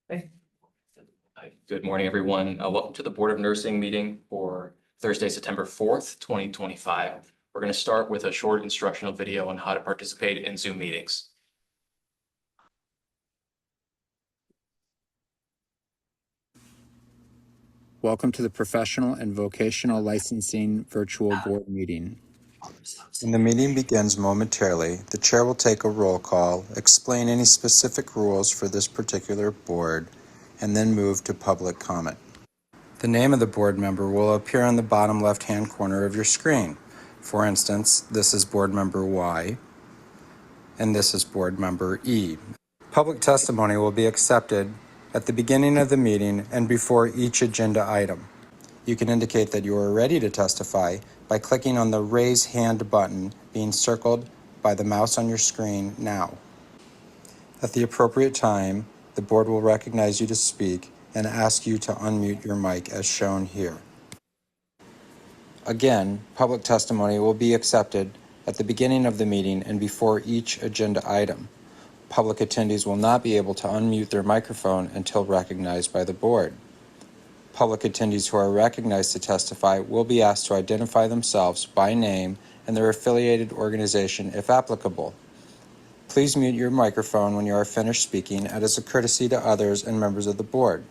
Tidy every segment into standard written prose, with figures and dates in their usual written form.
Okay. Hi, good morning, everyone. Welcome to the Board of Nursing meeting for Thursday, September 4th, 2025. We're going to start with a short instructional video on how to participate in Zoom meetings. Welcome to the Professional and Vocational Licensing Virtual Board Meeting. When the meeting begins momentarily, the chair will take a roll call, explain any specific rules for this particular board, and then move to public comment. The name of the board member will appear on the bottom left-hand corner of your screen. For instance, this is board member Y, and this is board member E. Public testimony will be accepted at the beginning of the meeting and before each agenda item. You can indicate that you are ready to testify by clicking on the Raise Hand button being circled by the mouse on your screen now. At the appropriate time, the board will recognize you to speak and ask you to unmute your mic as shown here. Again, public testimony will be accepted at the beginning of the meeting and before each agenda item. Public attendees will not be able to unmute their microphone until recognized by the board. Public attendees who are recognized to testify will be asked to identify themselves by name and their affiliated organization if applicable. Please mute your microphone when you are finished speaking as a courtesy to others and members of the board.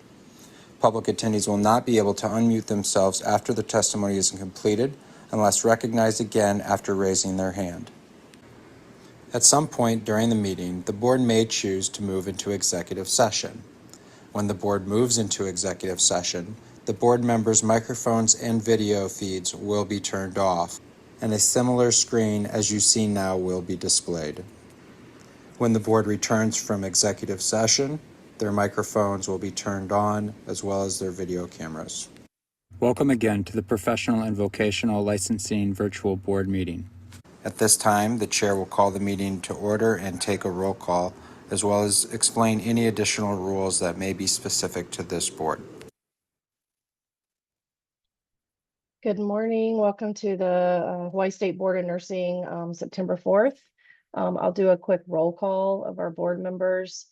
Public attendees will not be able to unmute themselves after the testimony is completed unless recognized again after raising their hand. At some point during the meeting, the board may choose to move into executive session. When the board moves into executive session, the board members' microphones and video feeds will be turned off, and a similar screen as you see now will be displayed. When the board returns from executive session, their microphones will be turned on as well as their video cameras. Welcome again to the Professional and Vocational Licensing Virtual Board Meeting. At this time, the chair will call the meeting to order and take a roll call, as well as explain any additional rules that may be specific to this board. Good morning. Welcome to the Hawaii State Board of Nursing, September 4th. I'll do a quick roll call of our board members.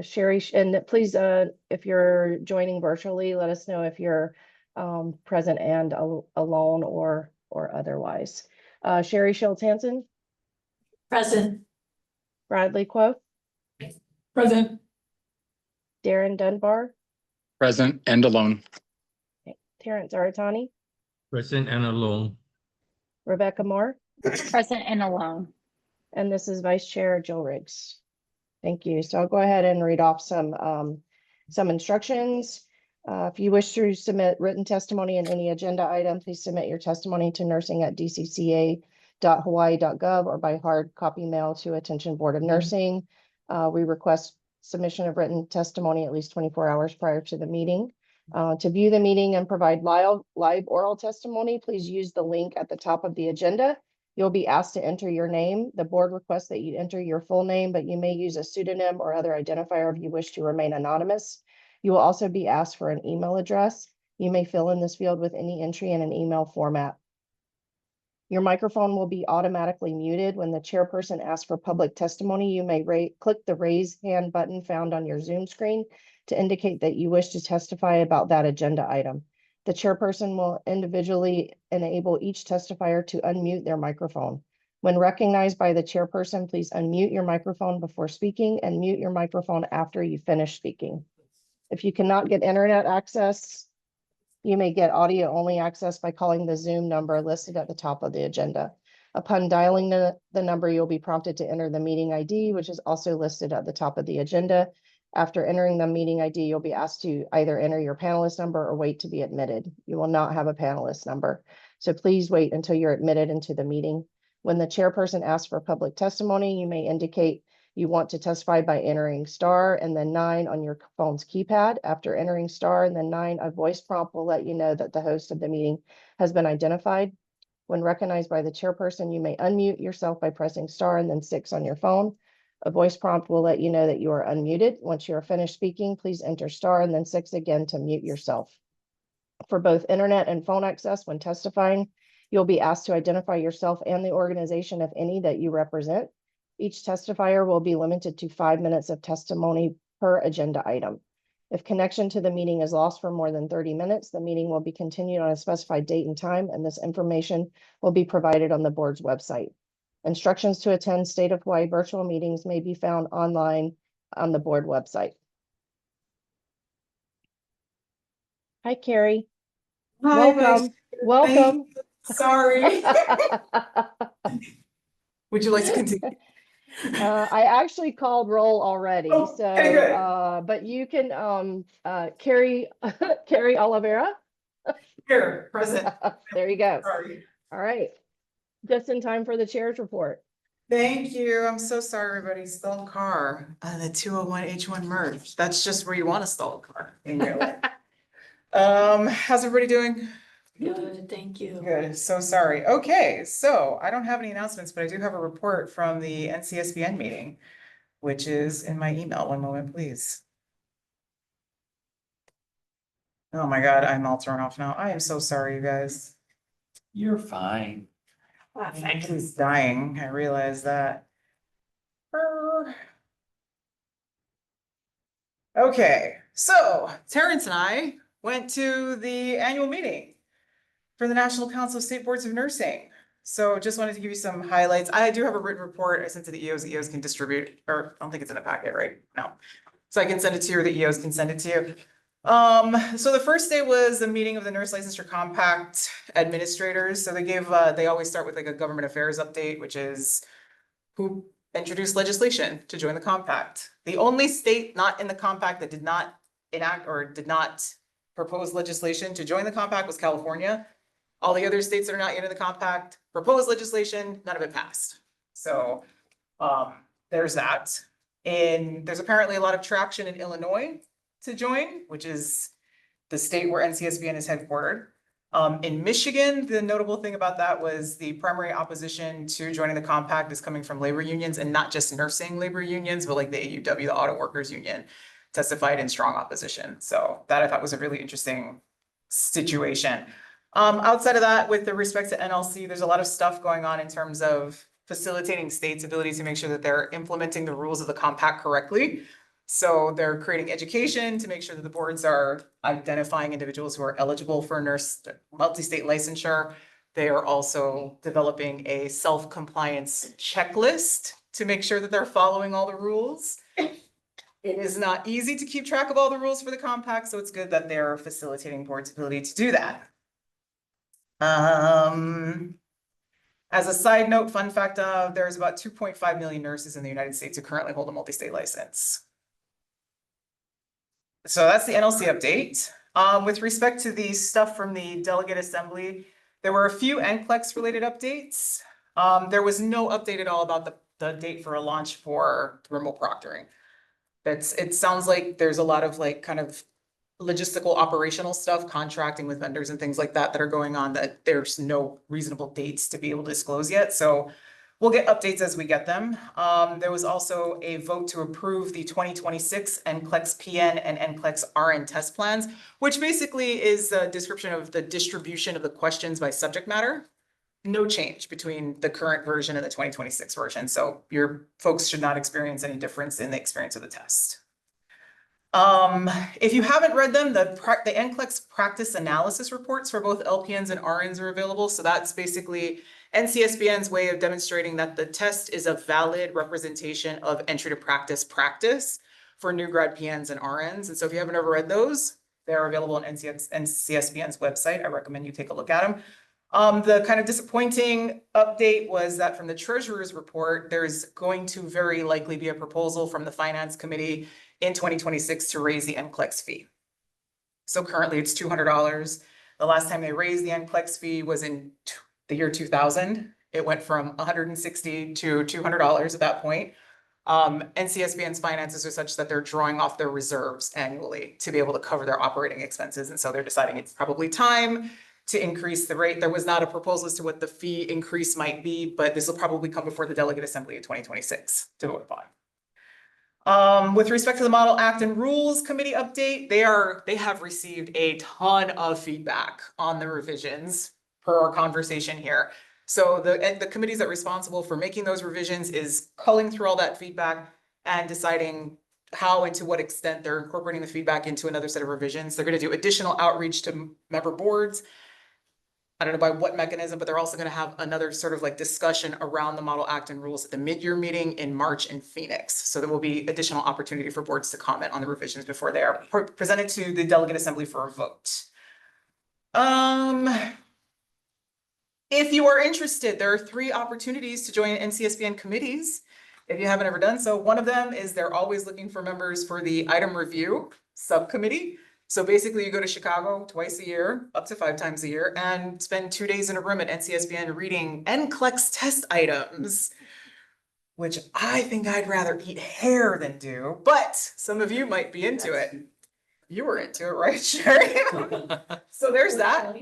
Sherry, and please, if you're joining virtually, let us know if you're present and alone or otherwise. Sherry Schultz Hansen. Present. Bradley Quo. Present. Darren Dunbar. Present and alone. Okay. Terrence Aratani. Present and alone. Rebecca Moore. Present and alone. And this is Vice Chair Jill Riggs. Thank you. So I'll go ahead and read off some instructions. If you wish to submit written testimony in any agenda item, please submit your testimony to nursing@dcca.hawaii.gov or by hard copy mail to Attention Board of Nursing. We request submission of written testimony at least 24 hours prior to the meeting. To view the meeting and provide live oral testimony, please use the link at the top of the agenda. You'll be asked to enter your name. The board requests that you enter your full name, but you may use a pseudonym or other identifier if you wish to remain anonymous. You will also be asked for an email address. You may fill in this field with any entry in an email format. Your microphone will be automatically muted. When the chairperson asks for public testimony, you may click the raise hand button found on your Zoom screen to indicate that you wish to testify about that agenda item. The chairperson will individually enable each testifier to unmute their microphone. When recognized by the chairperson, please unmute your microphone before speaking and mute your microphone after you finish speaking. If you cannot get internet access, you may get audio-only access by calling the Zoom number listed at the top of the agenda. Upon dialing the number, you'll be prompted to enter the meeting ID, which is also listed at the top of the agenda. After entering the meeting ID, you'll be asked to either enter your panelist number or wait to be admitted. You will not have a panelist number, so please wait until you're admitted into the meeting. When the chairperson asks for public testimony, you may indicate you want to testify by entering star and then 9 on your phone's keypad. After entering star and then 9, a voice prompt will let you know that the host of the meeting has been identified. When recognized by the chairperson, you may unmute yourself by pressing star and then 6 on your phone. A voice prompt will let you know that you are unmuted. Once you are finished speaking, please enter star and then 6 again to mute yourself. For both internet and phone access when testifying, you'll be asked to identify yourself and the organization, if any, that you represent. Each testifier will be limited to 5 minutes of testimony per agenda item. If connection to the meeting is lost for more than 30 minutes, the meeting will be continued on a specified date and time, and this information will be provided on the board's website. Instructions to attend state of Hawaii virtual meetings may be found online on the board website. Hi, Carrie. Hi, Welcome. Vice. Welcome. Sorry. Would you like to continue? I actually called roll already, Oh, so, okay, good. but you can, Carrie, Carrie Oliveira. Here, present. There you go. Sorry. All right. Just in time for the chair's report. Thank you. I'm so sorry, everybody. Stalled car. The 201 H1 merge. That's just where you want to stall a car in real life. How's everybody doing? Good, thank you. Good. So sorry. Okay, so I don't have any announcements, but I do have a report from the NCSBN meeting, which is in my email. One moment, please. Oh my God, I'm all thrown off now. I am so sorry, you guys. You're fine. He's dying. I realize that. Okay, so Terrence and I went to the annual meeting for the National Council of State Boards of Nursing. So just wanted to give you some highlights. I do have a written report I sent to the EOs. The EOs can distribute, or I don't think it's in the packet, right? No. So I can send it to you, or the EOs can send it to you. So the first day was a meeting of the Nurse Licensure Compact administrators. So they always start with like a government affairs update, which is who introduced legislation to join the compact. The only state not in the compact that did not enact or did not propose legislation to join the compact was California. All the other states that are not yet in the compact proposed legislation, none of it passed. So there's that. And there's apparently a lot of traction in Illinois to join, which is the state where NCSBN is headquartered. In Michigan, the notable thing about that was the primary opposition to joining the compact is coming from labor unions, and not just nursing labor unions, but like the AUW, the Auto Workers Union, testified in strong opposition. So that I thought was a really interesting situation. Outside of that, with the respect to NLC, there's a lot of stuff going on in terms of facilitating states' ability to make sure that they're implementing the rules of the compact correctly. So they're creating education to make sure that the boards are identifying individuals who are eligible for nurse multi-state licensure. They are also developing a self-compliance checklist to make sure that they're following all the rules. It is not easy to keep track of all the rules for the compact, so it's good that they're facilitating boards' ability to do that. As a side note, fun fact, there's about 2.5 million nurses in the United States who currently hold a multi-state license. So that's the NLC update. With respect to the stuff from the Delegate Assembly, there were a few NCLEX related updates. There was no update at all about the date for a launch for remote proctoring. It sounds like there's a lot of like kind of logistical operational stuff, contracting with vendors and things like that that are going on that there's no reasonable dates to be able to disclose yet. So we'll get updates as we get them. There was also a vote to approve the 2026 NCLEX PN and NCLEX RN test plans, which basically is a description of the distribution of the questions by subject matter. No change between the current version and the 2026 version. So your folks should not experience any difference in the experience of the test. If you haven't read them, the NCLEX practice analysis reports for both LPNs and RNs are available. So that's basically NCSBN's way of demonstrating that the test is a valid representation of entry to practice for new grad PNs and RNs. And so if you haven't ever read those, they're available on NCSBN's website. I recommend you take a look at them. The kind of disappointing update was that from the treasurer's report, there's going to very likely be a proposal from the finance committee in 2026 to raise the NCLEX fee. So currently it's $200. The last time they raised the NCLEX fee was in the year 2000. It went from $160 to $200 at that point. NCSBN's finances are such that they're drawing off their reserves annually to be able to cover their operating expenses. And so they're deciding it's probably time to increase the rate. There was not a proposal as to what the fee increase might be, but this will probably come before the Delegate Assembly in 2026 to vote upon. With respect to the Model Act and Rules Committee update, they have received a ton of feedback on the revisions per our conversation here. So the committees that are responsible for making those revisions is culling through all that feedback and deciding how and to what extent they're incorporating the feedback into another set of revisions. They're going to do additional outreach to member boards. I don't know by what mechanism, but they're also going to have another sort of like discussion around the Model Act and rules at the mid-year meeting in March in Phoenix. So there will be additional opportunity for boards to comment on the revisions before they are presented to the delegate assembly for a vote. If you are interested, there are 3 opportunities to join NCSBN committees. If you haven't ever done so, one of them is they're always looking for members for the item review subcommittee. So basically you go to Chicago twice a year, up to 5 times a year, and spend 2 days in a room at NCSBN reading NCLEX test items, which I think I'd rather eat hair than do, but some of you might be into it. You were into it, right, Sherry? So there's that.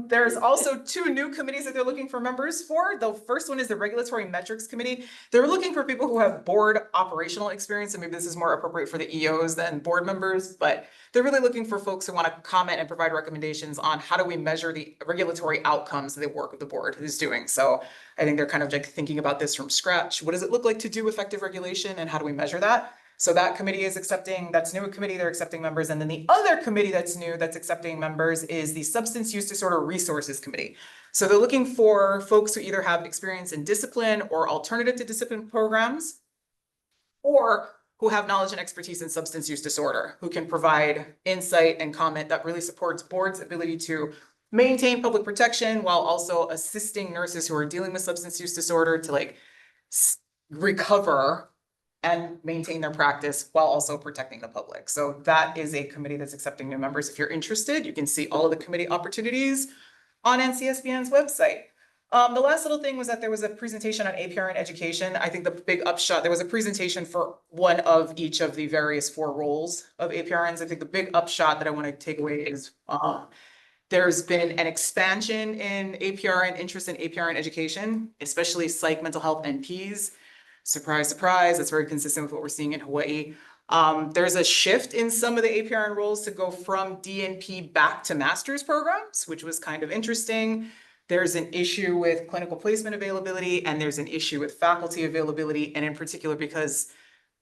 There's also 2 new committees that they're looking for members for. The first one is the Regulatory Metrics Committee. They're looking for people who have board operational experience, and maybe this is more appropriate for the EOs than board members, but they're really looking for folks who want to comment and provide recommendations on how do we measure the regulatory outcomes of the work of the board is doing. So I think they're kind of like thinking about this from scratch. What does it look like to do effective regulation, and how do we measure that? So that committee is accepting, that's new committee, they're accepting members. And then the other committee that's new, that's accepting members is the Substance Use Disorder Resources Committee. So they're looking for folks who either have experience in discipline or alternative to discipline programs, or who have knowledge and expertise in substance use disorder, who can provide insight and comment that really supports boards' ability to maintain public protection while also assisting nurses who are dealing with substance use disorder to like recover and maintain their practice while also protecting the public. So that is a committee that's accepting new members. If you're interested, you can see all of the committee opportunities on NCSBN's website. The last little thing was that there was a presentation on APR and education. I think the big upshot, there was a presentation for one of each of the various 4 roles of APRNs. I think the big upshot that I want to take away is there's been an expansion in APR and interest in APR and education, especially psych, mental health, and Ps. Surprise, surprise, that's very consistent with what we're seeing in Hawaii. There's a shift in some of the APRN roles to go from DNP back to master's programs, which was kind of interesting. There's an issue with clinical placement availability, and there's an issue with faculty availability, and in particular because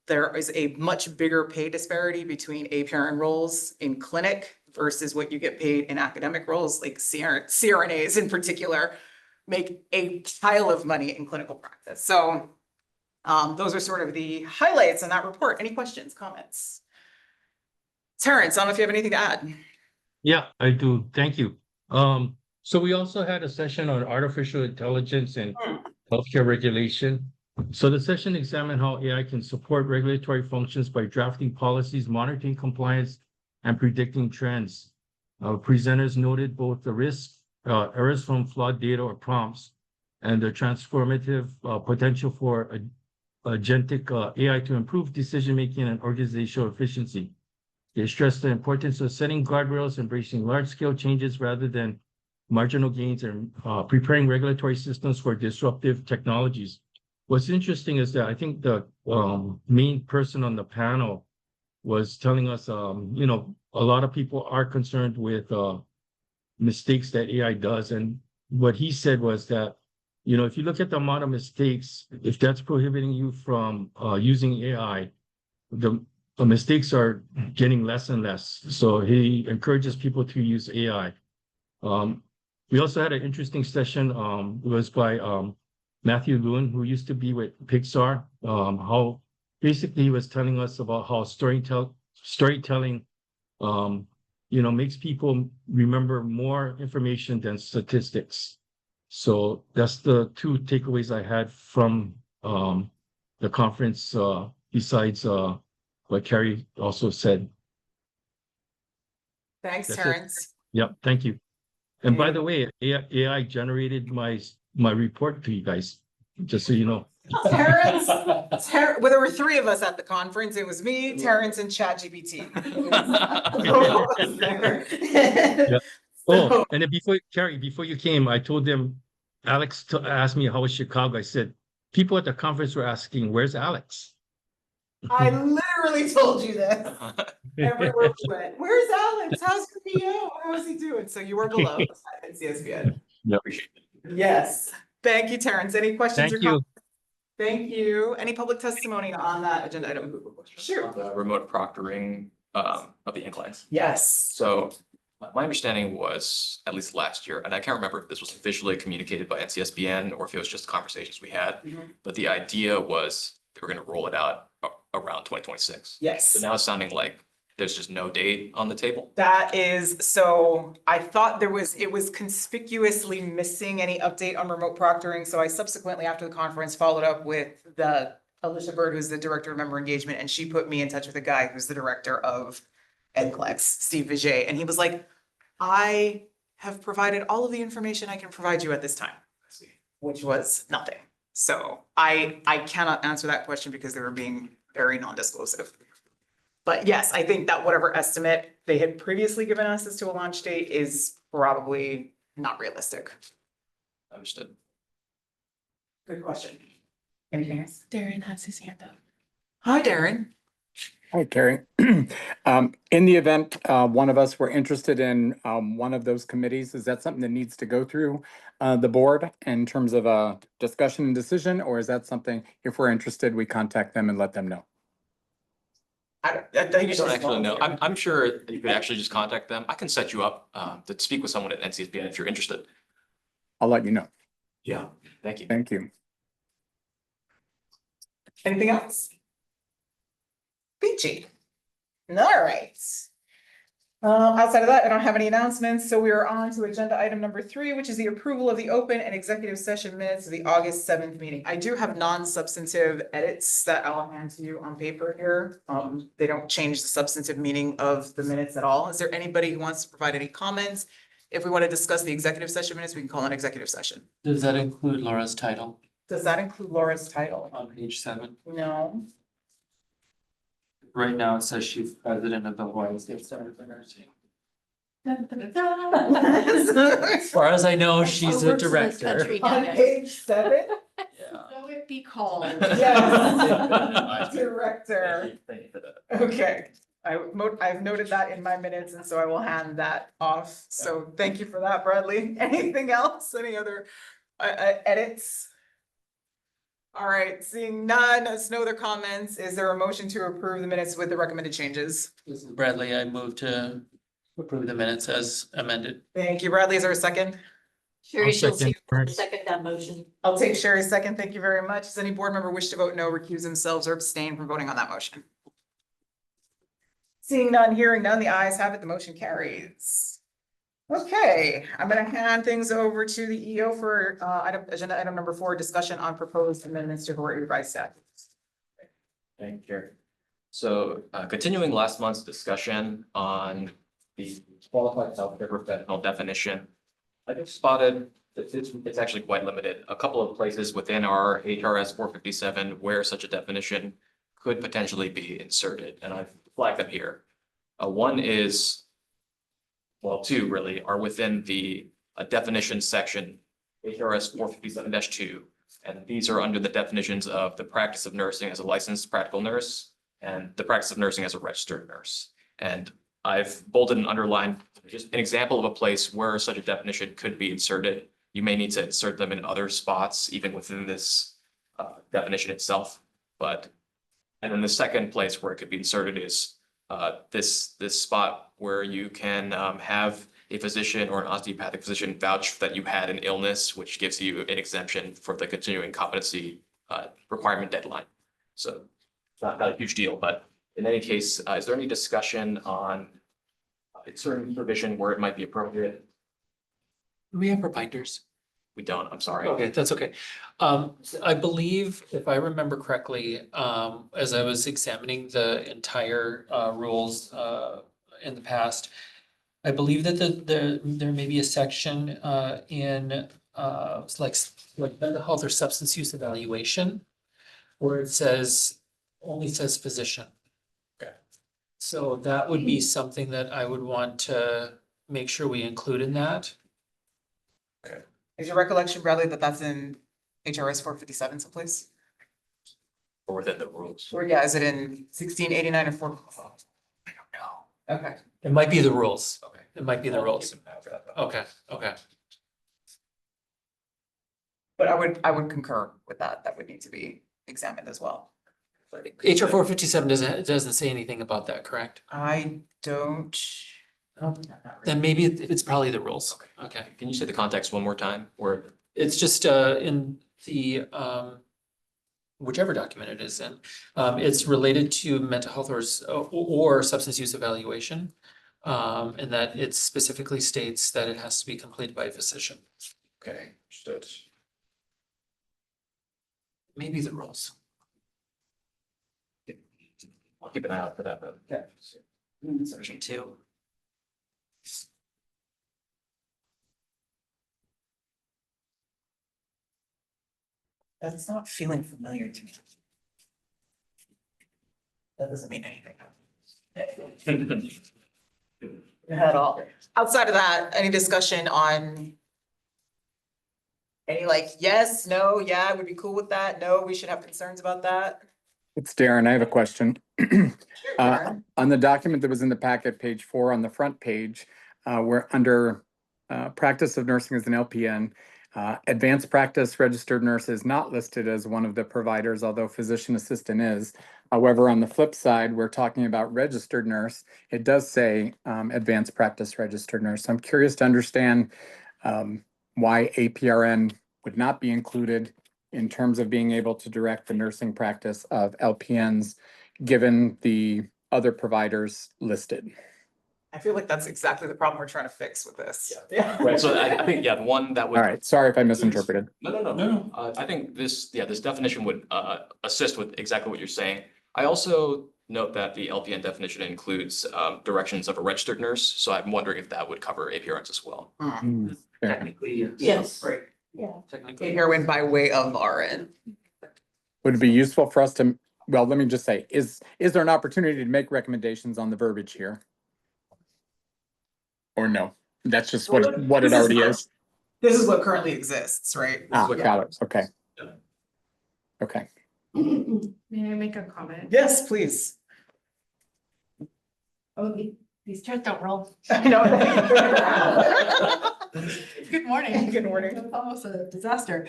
there is a much bigger pay disparity between APRN roles in clinic versus what you get paid in academic roles, like CRNAs in particular, make a pile of money in clinical practice. So those are sort of the highlights in that report. Any questions, comments? Terrence, I don't know if you have anything to add. Yeah, I do. Thank you. So we also had a session on artificial intelligence and healthcare regulation. So the session examined how AI can support regulatory functions by drafting policies, monitoring compliance, and predicting trends. Presenters noted both the risk, errors from flawed data or prompts, and the transformative potential for agentic AI to improve decision-making and organizational efficiency. They stressed the importance of setting guardrails, embracing large-scale changes rather than marginal gains, and preparing regulatory systems for disruptive technologies. What's interesting is that I think the main person on the panel was telling us, you know, a lot of people are concerned with mistakes that AI does. And what he said was that, you know, if you look at the amount of mistakes, if that's prohibiting you from using AI, the mistakes are getting less and less. So he encourages people to use AI. We also had an interesting session. It was by Matthew Lewin, who used to be with Pixar. How basically he was telling us about how storytelling, you know, makes people remember more information than statistics. So that's the 2 takeaways I had from the conference, besides what Carrie also said. Thanks, That's it. Terrence. Yep, thank you. And by the way, AI generated my report to you guys, just so you know. Terrence, well, there were 3 of us at the conference. It was me, Terrence, and ChatGPT. Yeah. Oh, and then Carrie, before you came, I told them, Alex asked me how was Chicago. I said, people at the conference were asking, where's Alex? I literally told you this. Everywhere we went. Where's Alex? How's your PO? How's he doing? So you were beloved at CSBN. Yep. Yes. Thank you, Terrence. Any questions or Thank you. comments? Thank you. Any public testimony on that agenda item? Sure. The remote proctoring of the inclines. Yes. So my understanding was, at least last year, and I can't remember if this was officially communicated by NCSBN or if it was just conversations we had, Mhm. but the idea was they were gonna roll it out around 2026. Yes. So now it's sounding like there's just no date on the table. That is, so I thought it was conspicuously missing any update on remote proctoring. So I subsequently, after the conference, followed up with the Alicia Bird, who's the director of member engagement, and she put me in touch with a guy who's the director of NCLEX, Steve Vijay, and he was like, I have provided all of the information I can provide you at this time, which was nothing. So I cannot answer that question because they were being very non-disclosive. But yes, I think that whatever estimate they had previously given us as to a launch date is probably not realistic. Understood. Good question. Anything else? Darren has his hand up. Hi, Darren. Hi, Carrie. In the event, one of us were interested in, one of those committees, is that something that needs to go through, the board in terms of a discussion and decision? Or is that something, if we're interested, we contact them and let them know? I think I don't actually know. I'm sure you could actually just contact them. I can set you up to speak with someone at NCSBN if you're interested. I'll let you know. Yeah, thank you. Thank you. Anything else? Peachy. All right. Outside of that, I don't have any announcements, so we are on to agenda item number 3, which is the approval of the open and executive session minutes of the August 7th meeting. I do have non-substantive edits that I'll hand to you on paper here. They don't change the substantive meaning of the minutes at all. Is there anybody who wants to provide any comments? If we want to discuss the executive session minutes, we can call an executive session. Does that include Laura's title Does that include Laura's title? on page 7? No. Right now, it says she's president of the Hawaii State Center for Nursing. As far as I know, she's a director. On page 7? Yeah. So it be called. Yes. Director. Okay, I've noted that in my minutes, and so I will hand that off. So thank you for that, Bradley. Anything else? Any other edits? All right, seeing none, no other comments. Is there a motion to approve the minutes with the recommended changes? This is Bradley, I move to approve the minutes as amended. Thank you, Bradley. Is there a second? Sherry I'll Shields second here, first. second that motion. I'll take Sherry's second. Thank you very much. Does any board member wish to vote no, recuse themselves, or abstain from voting on that motion? Seeing none, hearing none, the ayes have it, the motion carries. Okay, I'm gonna hand things over to the EO for agenda item number 4, discussion on proposed amendments to Hawaii revised statutes. Thank you, Chair. So continuing last month's discussion on the qualified healthcare professional definition, I just spotted that it's actually quite limited. A couple of places within our HRS 457 where such a definition could potentially be inserted, and I've flagged them here. One is, well, 2 really are within the definition section, HRS 457-2. And these are under the definitions of the practice of nursing as a licensed practical nurse and the practice of nursing as a registered nurse. And I've bolded and underlined just an example of a place where such a definition could be inserted. You may need to insert them in other spots, even within this definition itself. And then the second place where it could be inserted is this spot where you can have a physician or an osteopathic physician vouch that you had an illness, which gives you an exemption for the continuing competency requirement deadline. So it's not a huge deal, but in any case, is there any discussion on a certain provision where it might be appropriate? Do we have reminders? We don't, I'm sorry. Okay, that's okay. I believe, if I remember correctly, as I was examining the entire rules in the past, I believe that there may be a section in like mental health or substance use evaluation where it only says physician. Okay. So that would be something that I would want to make sure we include in that. Is your recollection, Bradley, that that's in HRS 457 someplace? Or within the rules. Or yeah, is it in 1689 or 4? I don't know. Okay. It might be the rules. Okay. It might be the I'll rules. keep an eye out for that, though. Okay. But I would concur with that. That would need to be examined as well. HR 457 doesn't say anything about that, correct? I don't. Then maybe it's probably the rules. Okay. Can you say the context one more time? Or It's just in the whichever document it is in. It's related to mental health or substance use evaluation. And that it specifically states that it has to be completed by a physician. okay, understood. Maybe the rules. I'll keep an eye out for that, though. Okay. Section 2. That's not feeling familiar to me. That doesn't mean anything. At all. Outside of that, any discussion on any like, yes, no, yeah, I would be cool with that. No, we should have concerns about that. It's Darren. I have a question. On the document that was in the packet, page 4 on the front page, we're under practice of nursing as an LPN. Advanced practice registered nurse is not listed as one of the providers, although physician assistant is. However, on the flip side, we're talking about registered nurse. It does say advanced practice registered nurse. So I'm curious to understand why APRN would not be included in terms of being able to direct the nursing practice of LPNs, given the other providers listed. I feel like that's exactly the problem we're trying to fix with this. Yeah. Right, so I think, yeah, the one that would. All right, sorry if I misinterpreted. No. I think this definition would assist with exactly what you're saying. I also note that the LPN definition includes directions of a registered nurse, so I'm wondering if that would cover APRNs as well. Fair. Technically, Yes. Right. Yeah. Technically. Heroin by way of RN. Would it be useful for us to, well, let me just say, is there an opportunity to make recommendations on the verbiage here? Or no? That's just what it already is. This is what currently exists, right? Ah, got it. Okay. Okay. May I make a comment? Yes, please. Oh, these chairs don't roll. I know. Good morning. Good morning. It's almost a disaster.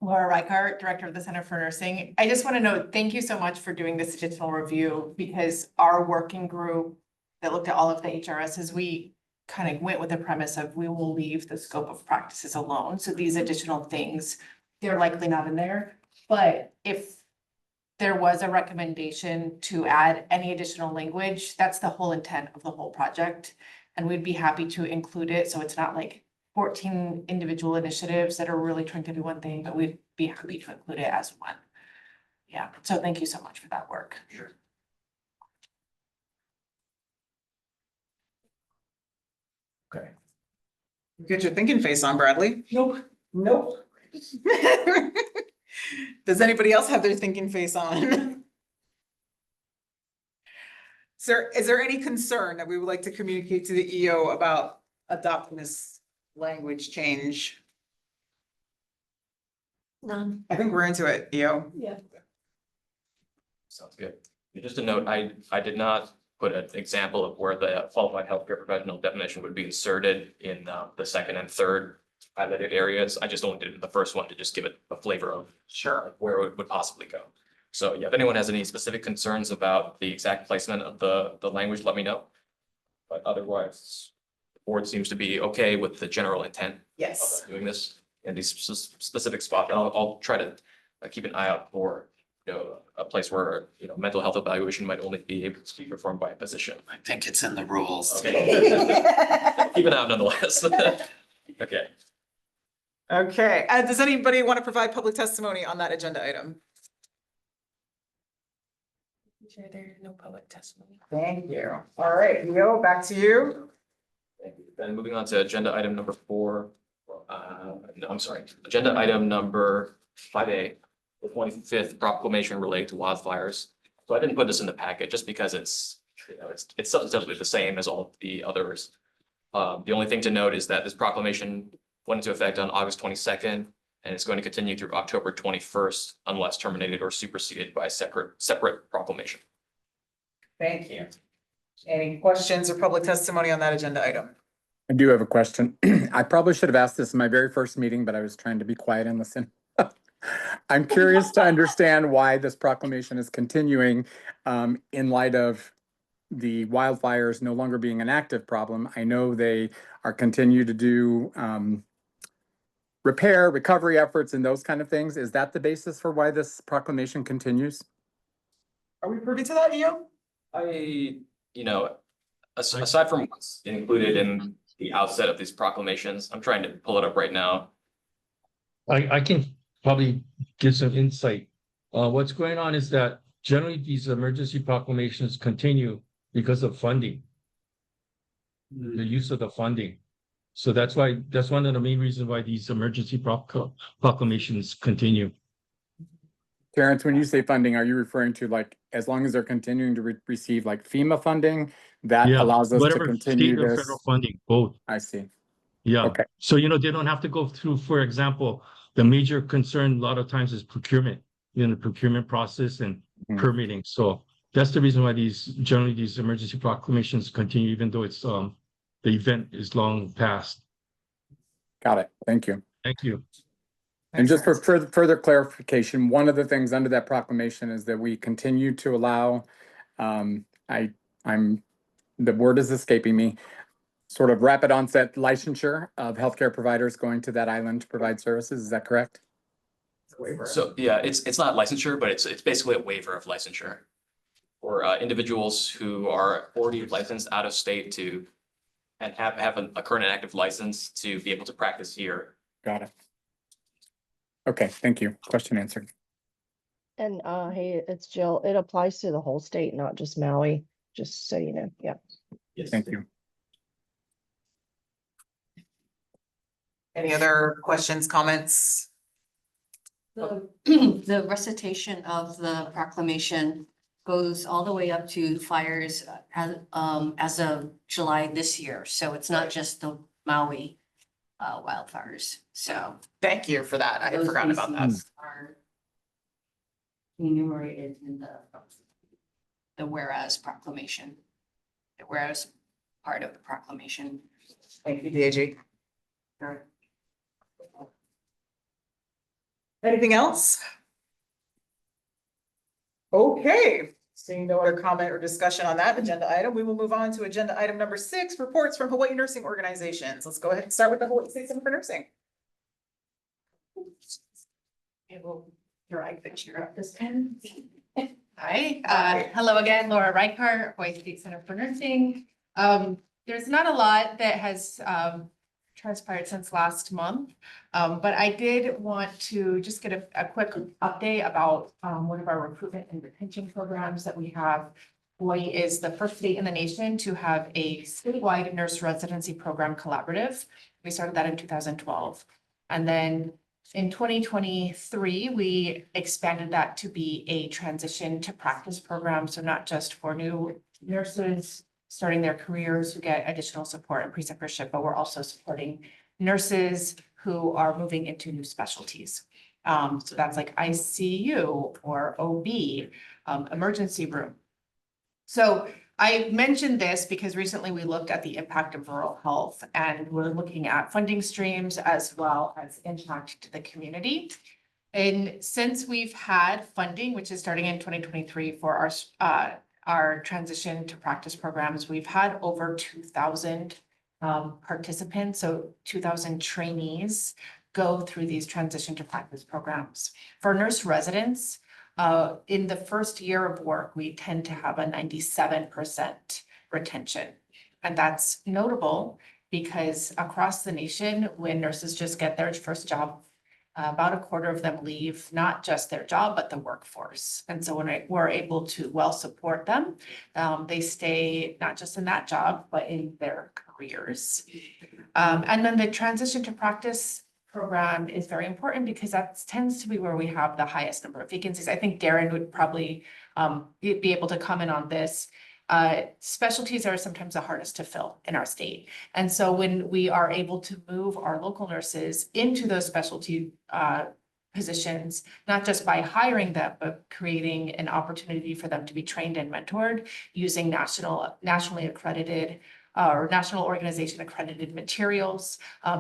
Laura Reichart, Director of the Center for Nursing. I just want to know, thank you so much for doing this additional review because our working group that looked at all of the HRSs, we kind of went with the premise of we will leave the scope of practices alone. So these additional things, they're likely not in there. But if there was a recommendation to add any additional language, that's the whole intent of the whole project. And we'd be happy to include it. So it's not like 14 individual initiatives that are really trying to do one thing, but we'd be happy to include it as one. Yeah, so thank you so much for that work. Sure. Okay. Get your thinking face on, Bradley. Nope. Does anybody else have their thinking face on? Sir, is there any concern that we would like to communicate to the EO about adopting this language change? None. I think we're into it, EO. Yeah. Sounds good. Just a note, I did not put an example of where the qualified healthcare professional definition would be inserted in the second and third highlighted areas. I just only did the first one to just give it a flavor of where it would possibly go. So yeah, if anyone has any specific concerns about the exact placement of the language, let me know. But otherwise, the board seems to be okay with the general intent Yes. of doing this in these specific spots. And I'll try to keep an eye out for, a place where, mental health evaluation might only be able to be performed by a physician. I think it's in the rules. Okay. Keep an eye out nonetheless. Okay. Okay, does anybody want to provide public testimony on that agenda item? Sure, there's no public testimony. Thank you. All right, EO, back to you. Thank you. Then moving on to agenda item number 4. No, I'm sorry, agenda item number 5A, the 25th proclamation related to wildfires. So I didn't put this in the packet just because it's substantively the same as all of the others. The only thing to note is that this proclamation went into effect on August 22nd, and it's going to continue through October 21st unless terminated or superseded by a separate proclamation. Thank you. Any questions or public testimony on that agenda item? I do have a question. I probably should have asked this in my very first meeting, but I was trying to be quiet and listen. I'm curious to understand why this proclamation is continuing in light of the wildfires no longer being an active problem. I know they are continue to do repair, recovery efforts and those kind of things. Is that the basis for why this proclamation continues? Are we privy to that, Ian? You know, aside from what's included in the outset of these proclamations, I'm trying to pull it up right now. I can probably give some insight. What's going on is that generally these emergency proclamations continue because of funding. The use of the funding. So that's one of the main reasons why these emergency proclamations continue. Terrence, when you say funding, are you referring to like, as long as they're continuing to receive like FEMA funding, that Yeah, allows us to whatever continue state or this? federal funding, both. I see. Yeah. Okay. So, they don't have to go through, for example, the major concern a lot of times is procurement, the procurement process and permitting. So that's the reason why generally these emergency proclamations continue, even though it's, the event is long past. Got it. Thank you. Thank you. And just for further clarification, one of the things under that proclamation is that we continue to allow, the word is escaping me, sort of rapid onset licensure of healthcare providers going to that island to provide services. Is that correct? So yeah, it's not licensure, but it's basically a waiver of licensure for individuals who are already licensed out of state and have a current and active license to be able to practice here. Got it. Okay, thank you. Question answered. And hey, it's Jill. It applies to the whole state, not just Maui, just so you know. Yeah. Yes. Thank you. Any other questions, comments? The recitation of the proclamation goes all the way up to fires as of July this year. So it's not just the Maui wildfires. So Thank you for that. I had those forgotten about that. bases are enumerated in the whereas proclamation, the whereas part of the proclamation. Thank you, DAG. Anything else? Okay, seeing no other comment or discussion on that agenda item, we will move on to agenda item number 6, reports from Hawaii nursing organizations. Let's go ahead and start with the Hawaii State Center for Nursing. I will drag the chair up this time. Hi, hello again, Laura Reichart, Hawaii State Center for Nursing. There's not a lot that has transpired since last month, but I did want to just get a quick update about one of our recruitment and retention programs that we have. Hawaii is the first state in the nation to have a statewide nurse residency program collaborative. We started that in 2012. And then in 2023, we expanded that to be a transition to practice program. So not just for new nurses starting their careers who get additional support and preceptorship, but we're also supporting nurses who are moving into new specialties. So that's like ICU or OB, emergency room. So I mentioned this because recently we looked at the impact of rural health and we're looking at funding streams as well as impact to the community. And since we've had funding, which is starting in 2023 for our transition to practice programs, we've had over 2,000 participants, so 2,000 trainees go through these transition to practice programs. For nurse residents, in the first year of work, we tend to have a 97% retention. And that's notable because across the nation, when nurses just get their first job, about a quarter of them leave not just their job, but the workforce. And so when we're able to well support them, they stay not just in that job, but in their careers. And then the transition to practice program is very important because that tends to be where we have the highest number of vacancies. I think Darren would probably be able to comment on this. Specialties are sometimes the hardest to fill in our state. And so when we are able to move our local nurses into those specialty positions, not just by hiring them, but creating an opportunity for them to be trained and mentored using nationally accredited or national organization accredited materials.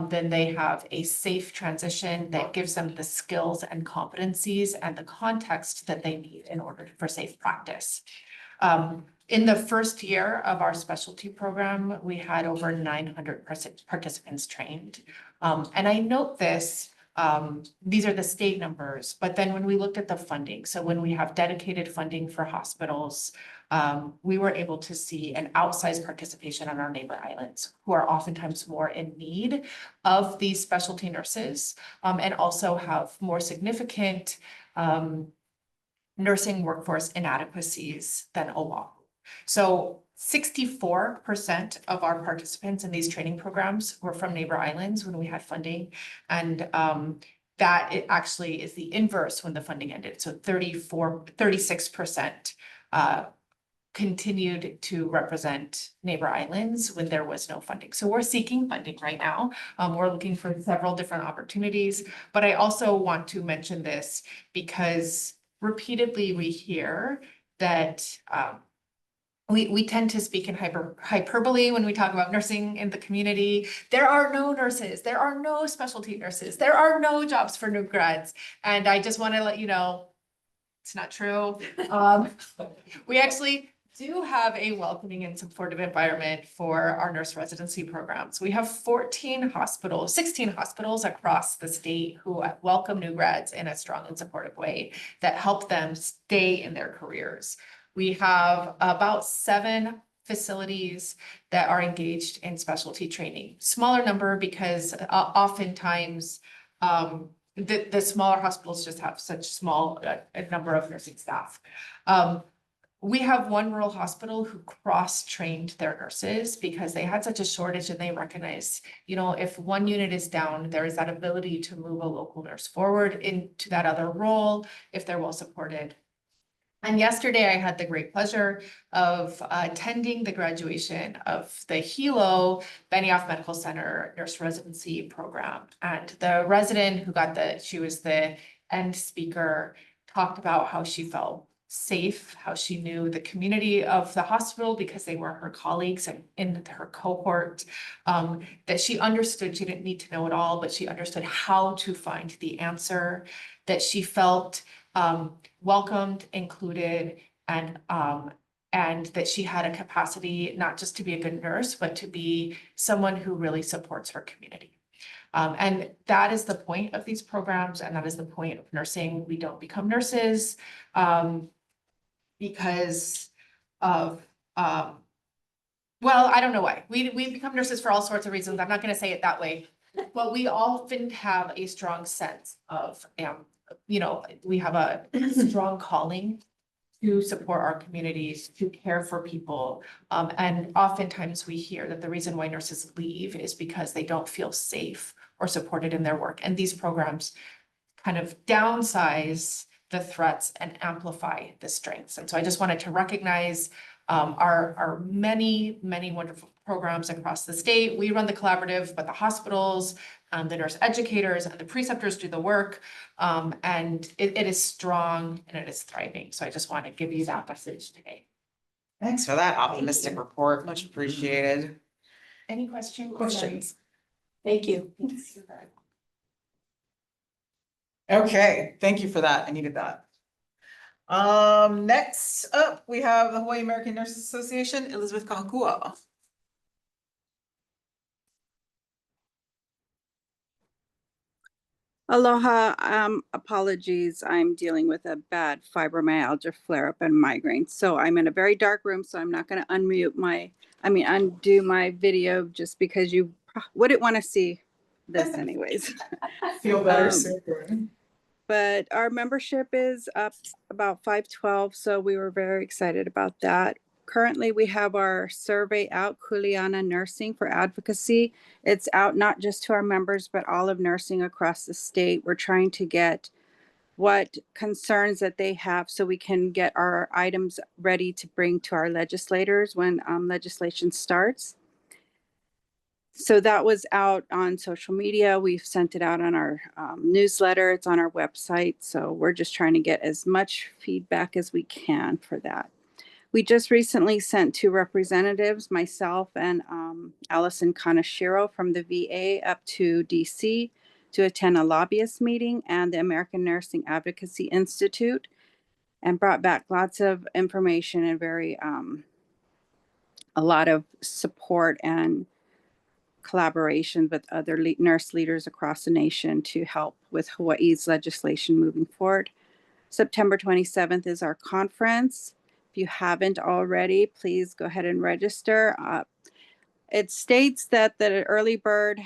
Then they have a safe transition that gives them the skills and competencies and the context that they need in order for safe practice. In the first year of our specialty program, we had over 900 participants trained. And I note this, these are the state numbers, but then when we looked at the funding, so when we have dedicated funding for hospitals, we were able to see an outsized participation on our neighbor islands, who are oftentimes more in need of these specialty nurses, and also have more significant nursing workforce inadequacies than Oahu. So 64% of our participants in these training programs were from neighbor islands when we had funding. And that it actually is the inverse when the funding ended. So 36% continued to represent neighbor islands when there was no funding. So we're seeking funding right now. We're looking for several different opportunities, but I also want to mention this because repeatedly we hear that we tend to speak in hyperbole when we talk about nursing in the community. There are no nurses, there are no specialty nurses, there are no jobs for new grads. And I just want to let you know, it's not true. We actually do have a welcoming and supportive environment for our nurse residency programs. We have 16 hospitals across the state who welcome new grads in a strong and supportive way that help them stay in their careers. We have about 7 facilities that are engaged in specialty training. Smaller number because oftentimes the smaller hospitals just have such small number of nursing staff. We have one rural hospital who cross-trained their nurses because they had such a shortage and they recognized, you know, if one unit is down, there is that ability to move a local nurse forward into that other role if they're well supported. And yesterday I had the great pleasure of attending the graduation of the Hilo Benioff Medical Center nurse residency program. And the resident who she was the end speaker, talked about how she felt safe, how she knew the community of the hospital because they were her colleagues and in her cohort, that she understood, she didn't need to know it all, but she understood how to find the answer, that she felt welcomed, included, and that she had a capacity not just to be a good nurse, but to be someone who really supports her community. And that is the point of these programs, and that is the point of nursing. We don't become nurses because of, well, I don't know why. We become nurses for all sorts of reasons. I'm not going to say it that way, but we often have a strong sense of, you know, we have a strong calling to support our communities, to care for people. And oftentimes we hear that the reason why nurses leave is because they don't feel safe or supported in their work. And these programs kind of downsize the threats and amplify the strengths. And so I just wanted to recognize our many, many wonderful programs across the state. We run the collaborative, but the hospitals, the nurse educators and the preceptors do the work. And it is strong and it is thriving. So I just want to give you that message today. Thanks for that optimistic report. Much appreciated. Any questions? Questions? Thank you. Okay, thank you for that. I needed that. Next up, we have the Hawaii American Nurses Association, Elizabeth Kahakua. Aloha, apologies. I'm dealing with a bad fibromyalgia flare-up and migraine. So I'm in a very dark room, so I'm not going to undo my video just because you wouldn't want to see this anyways. Feel better soon. But our membership is up about 512, so we were very excited about that. Currently, we have our survey out, Kuleana Nursing for Advocacy. It's out not just to our members, but all of nursing across the state. We're trying to get what concerns that they have so we can get our items ready to bring to our legislators when legislation starts. So that was out on social media. We've sent it out on our newsletter. It's on our website. So we're just trying to get as much feedback as we can for that. We just recently sent two representatives, myself and Allison Kanashiro from the VA up to DC to attend a lobbyist meeting and the American Nursing Advocacy Institute, and brought back lots of information and a lot of support and collaboration with other nurse leaders across the nation to help with Hawaii's legislation moving forward. September 27th is our conference. If you haven't already, please go ahead and register. It states that the early bird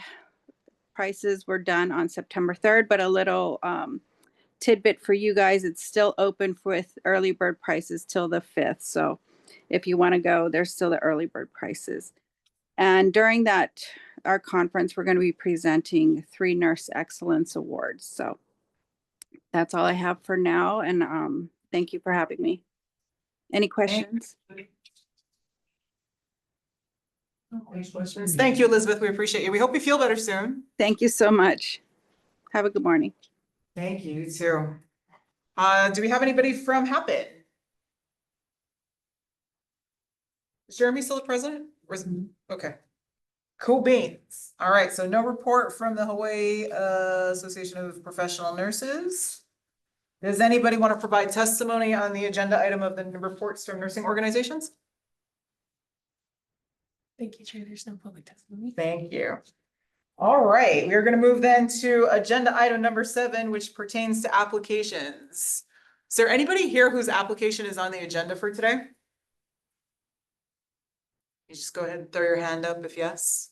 prices were done on September 3rd, but a little tidbit for you guys, it's still open with early bird prices till the 5th. So if you want to go, there's still the early bird prices. And during our conference, we're going to be presenting 3 Nurse Excellence Awards. So that's all I have for now. And thank you for having me. Any questions? Thank you, Elizabeth. We appreciate you. We hope you feel better soon. Thank you so much. Have a good morning. Thank you, you too. Do we have anybody from Happy? Is Jeremy still the president? Okay. Cool beans. All right, so no report from the Hawaii Association of Professional Nurses. Does anybody want to provide testimony on the agenda item of the reports from nursing organizations? Thank you, Chair. There's no public testimony. Thank you. All right, we are going to move then to agenda item number 7, which pertains to applications. Is there anybody here whose application is on the agenda for today? You just go ahead and throw your hand up if yes.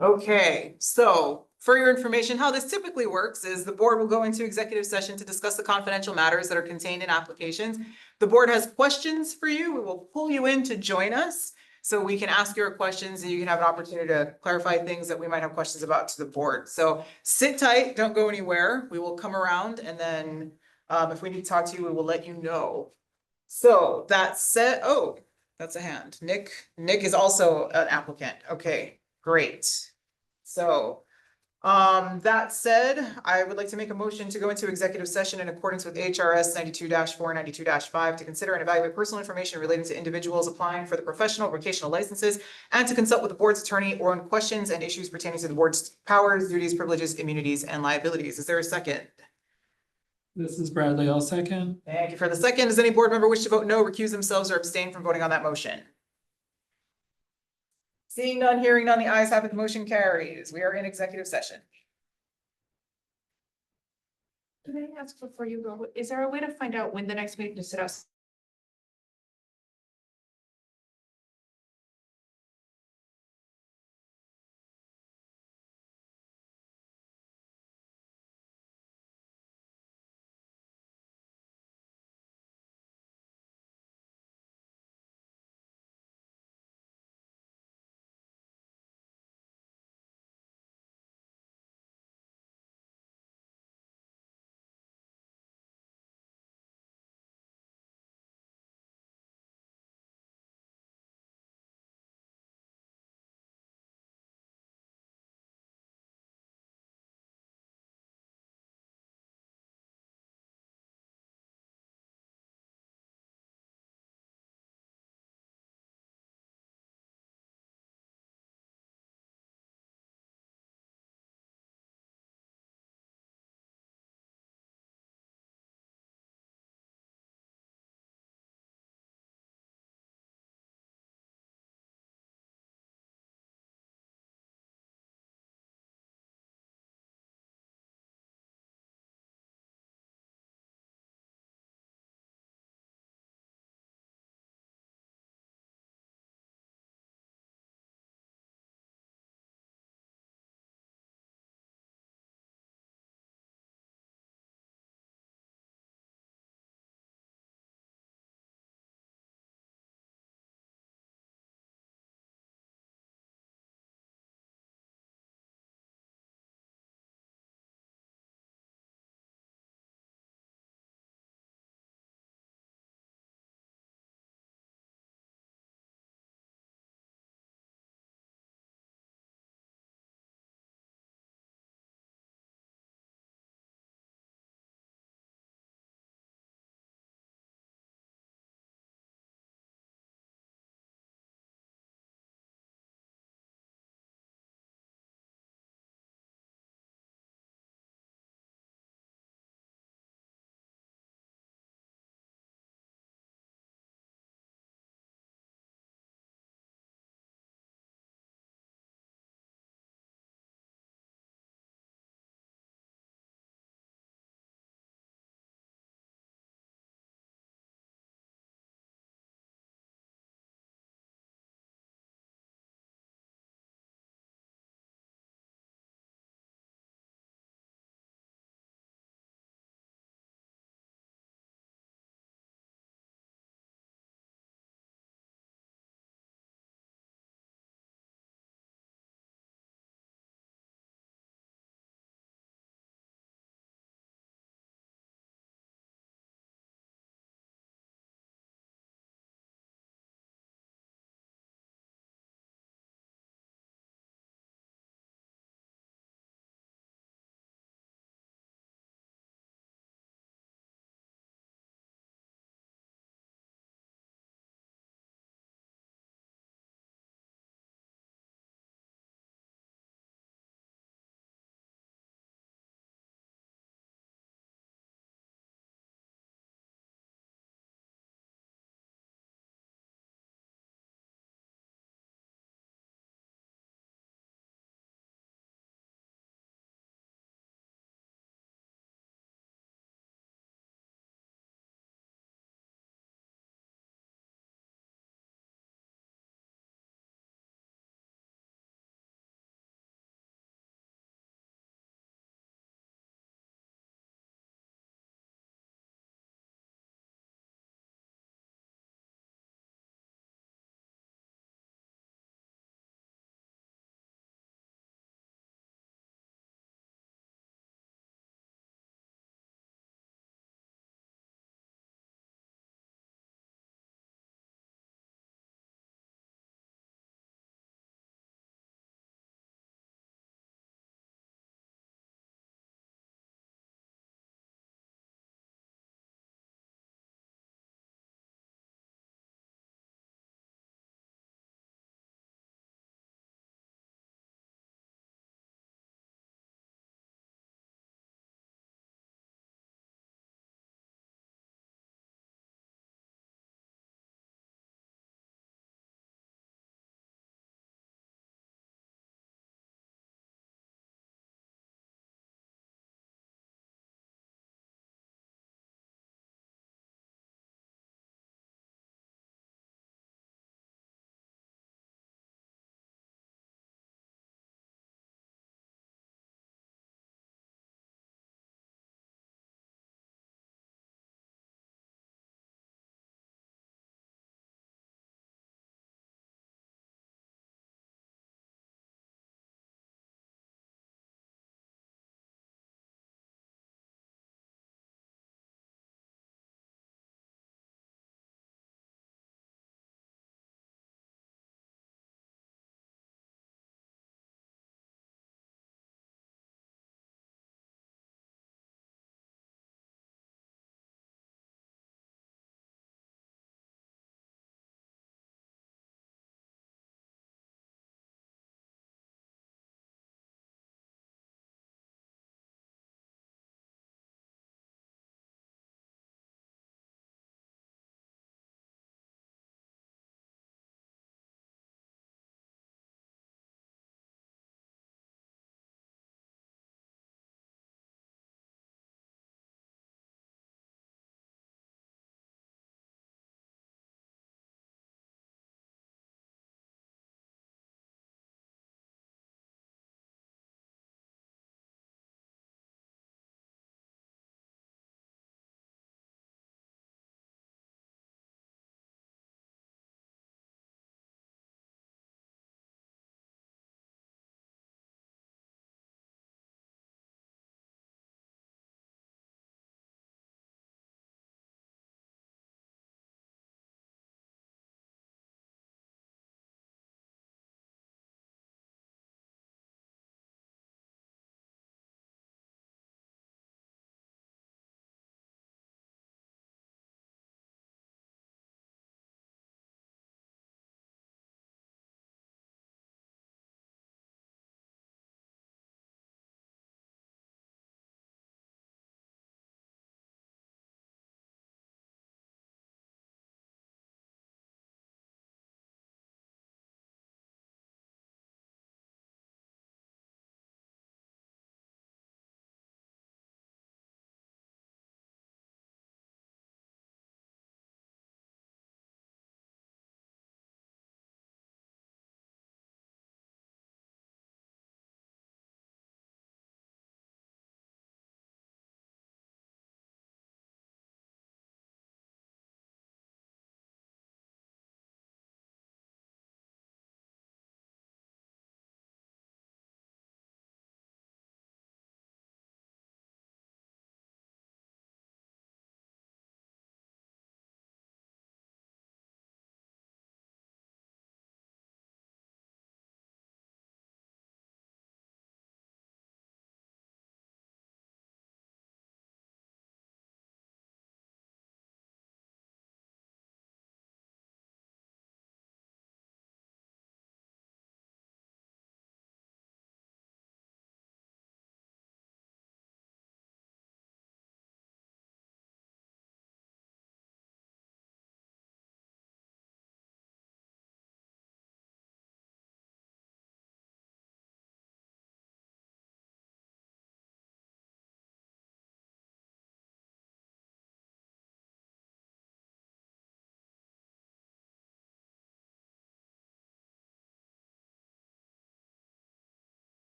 Okay, so for your information, how this typically works is the board will go into executive session to discuss the confidential matters that are contained in applications. The board has questions for you. We will pull you in to join us so we can ask your questions and you can have an opportunity to clarify things that we might have questions about to the board. So sit tight, don't go anywhere. We will come around and then if we need to talk to you, we will let you know. So that said, oh, that's a hand. Nick is also an applicant. Okay, great. So that said, I would like to make a motion to go into executive session in accordance with HRS 92-4, 92-5 to consider and evaluate personal information relating to individuals applying for the professional vocational licenses and to consult with the board's attorney or on questions and issues pertaining to the board's powers, duties, privileges, immunities, and liabilities. Is there a second? This is Bradley. I'll second. Thank you for the second. Does any board member wish to vote no, recuse themselves, or abstain from voting on that motion? Seeing none, hearing none, the ayes have it, the motion carries. We are in executive session. Can I ask before you go, is there a way to find out when the next meeting to sit out?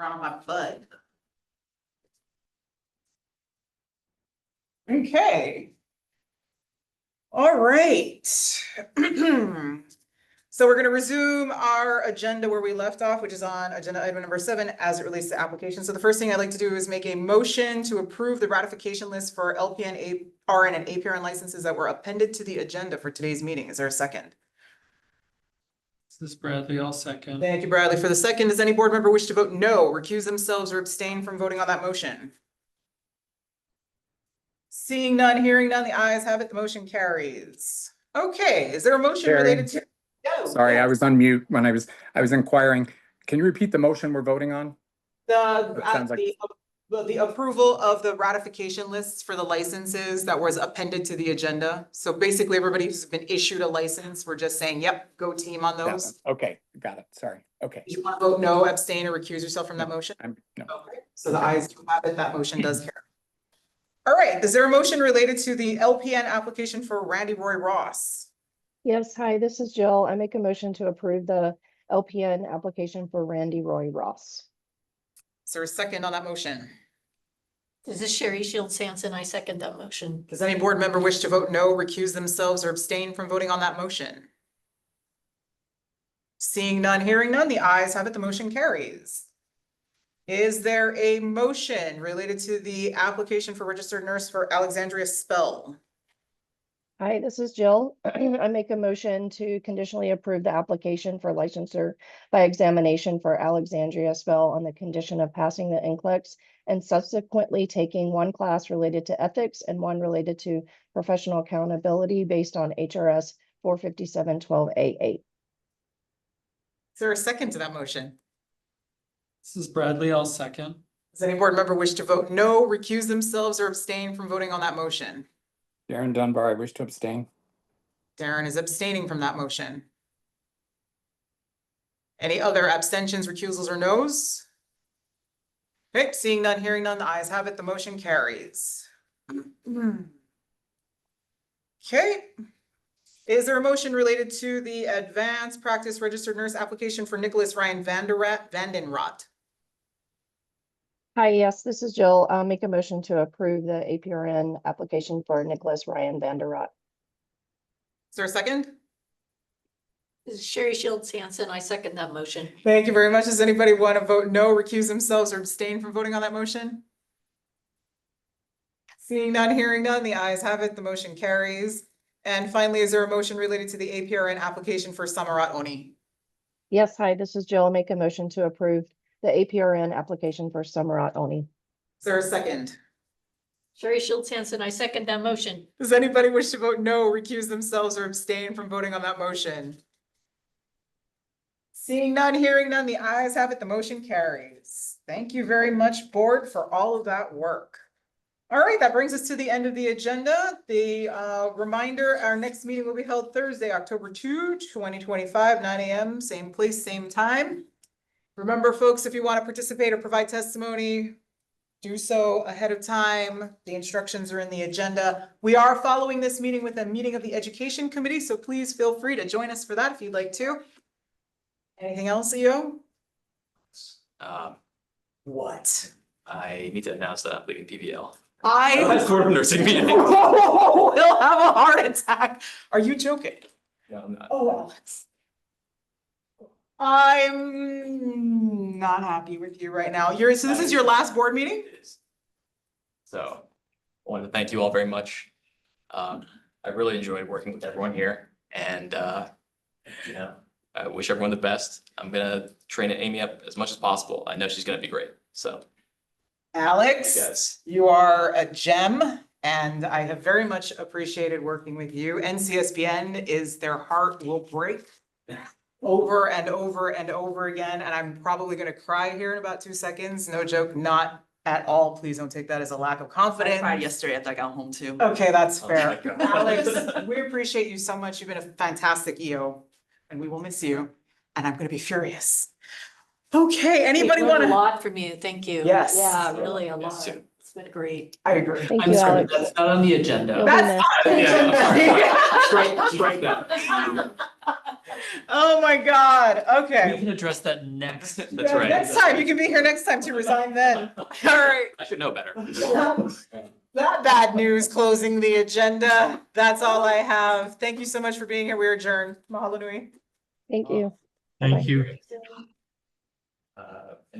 Around my butt. Okay. All right. So we're going to resume our agenda where we left off, which is on agenda item number 7 as it relates to application. So the first thing I'd like to do is make a motion to approve the ratification list for LPN, RN, and APRN licenses that were appended to the agenda for today's meeting. Is there a second? This is Bradley, I'll second. Thank you, Bradley. For the second, does any board member wish to vote no, recuse themselves, or abstain from voting on that motion? Seeing none, hearing none, the ayes have it, the motion carries. Okay, is there a motion Carrie. related to? No, Sorry, I yes. was on mute when I was inquiring. Can you repeat the motion we're voting on? That sounds like- The approval of the ratification lists for the licenses that was appended to the agenda. So basically, everybody who's been issued a license, we're just saying, yep, go team on That those. one. Okay, got it. Sorry. Okay. Do you want to vote no, abstain, or recuse yourself from that motion? No. Okay, so the ayes do have it, that motion does carry. All right, is there a motion related to the LPN application for Randy Roy Ross? Yes, hi, this is Jill. I make a motion to approve the LPN application for Randy Roy Ross. Is there a second on that motion? This is Sherry Shields Hansen. I second that motion. Does any board member wish to vote no, recuse themselves, or abstain from voting on that motion? Seeing none, hearing none, the ayes have it, the motion carries. Is there a motion related to the application for registered nurse for Alexandria Spell? Hi, this is Jill. I make a motion to conditionally approve the application for licensure by examination for Alexandria Spell on the condition of passing the NCLEX and subsequently taking one class related to ethics and one related to professional accountability based on HRS 457-12A8. Is there a second to that motion? This is Bradley, I'll second. Does any board member wish to vote no, recuse themselves, or abstain from voting on that motion? Darren Dunbar, I wish to abstain. Darren is abstaining from that motion. Any other abstentions, recusals, or noes? Okay, seeing none, hearing none, the ayes have it, the motion carries. Okay. Is there a motion related to the advanced practice registered nurse application for Nicholas Ryan Vandenrot? Hi, yes, this is Jill. I'll make a motion to approve the APRN application for Nicholas Ryan Vanderrot. Is there a second? This is Sherry Shields Hansen. I second that motion. Thank you very much. Does anybody want to vote no, recuse themselves, or abstain from voting on that motion? Seeing none, hearing none, the ayes have it, the motion carries. And finally, is there a motion related to the APRN application for Samarat Oni? Yes, hi, this is Jill. I'll make a motion to approve the APRN application for Samarat Oni. Is there a second? Sherry Shields Hansen. I second that motion. Does anybody wish to vote no, recuse themselves, or abstain from voting on that motion? Seeing none, hearing none, the ayes have it, the motion carries. Thank you very much, board, for all of that work. All right, that brings us to the end of the agenda. The reminder, our next meeting will be held Thursday, October 2, 2025, 9 a.m., same place, same time. Remember, folks, if you want to participate or provide testimony, do so ahead of time. The instructions are in the agenda. We are following this meeting with a meeting of the Education Committee, so please feel free to join us for that if you'd like to. Anything else, EO? What? I need to announce that I'm leaving PVL. I Board of Nursing meeting. will have a heart attack. Are you joking? No, I'm not. Oh, Alex. I'm not happy with you right now. So this is your last board meeting? It is. So I wanted to thank you all very much. I really enjoyed working with everyone here and, you know, I wish everyone the best. I'm gonna train Amy up as much as possible. I know she's gonna be great, so. Alex, Yes. you are a gem and I have very much appreciated working with you. NCSBN is their heart will break over and over and over again. And I'm probably gonna cry here in about 2 seconds. No joke, not at all. Please don't take that as a lack of confidence. I cried yesterday after I got home too. Okay, that's Oh fair. my God. Alex, we appreciate you so much. You've been a fantastic EO and we will miss you. And I'm gonna be furious. Okay, anybody We've learned wanna? a lot from you. Thank you. Yes. Yeah, really a Yes, lot. too. It's been great. I agree. Thank I'm you, sorry, Alex. that's not on the You'll agenda. be That's missed. Yeah, I'm sorry. Strike that. Oh my God, We okay. can address that next. That's Yeah, right. Next time, you can be here next time to resign then. All right. I should know better. That bad news closing the agenda. That's all I have. Thank you so much for being here. We are adjourned. Mahalo nui. Thank you. Thank Bye-bye. you.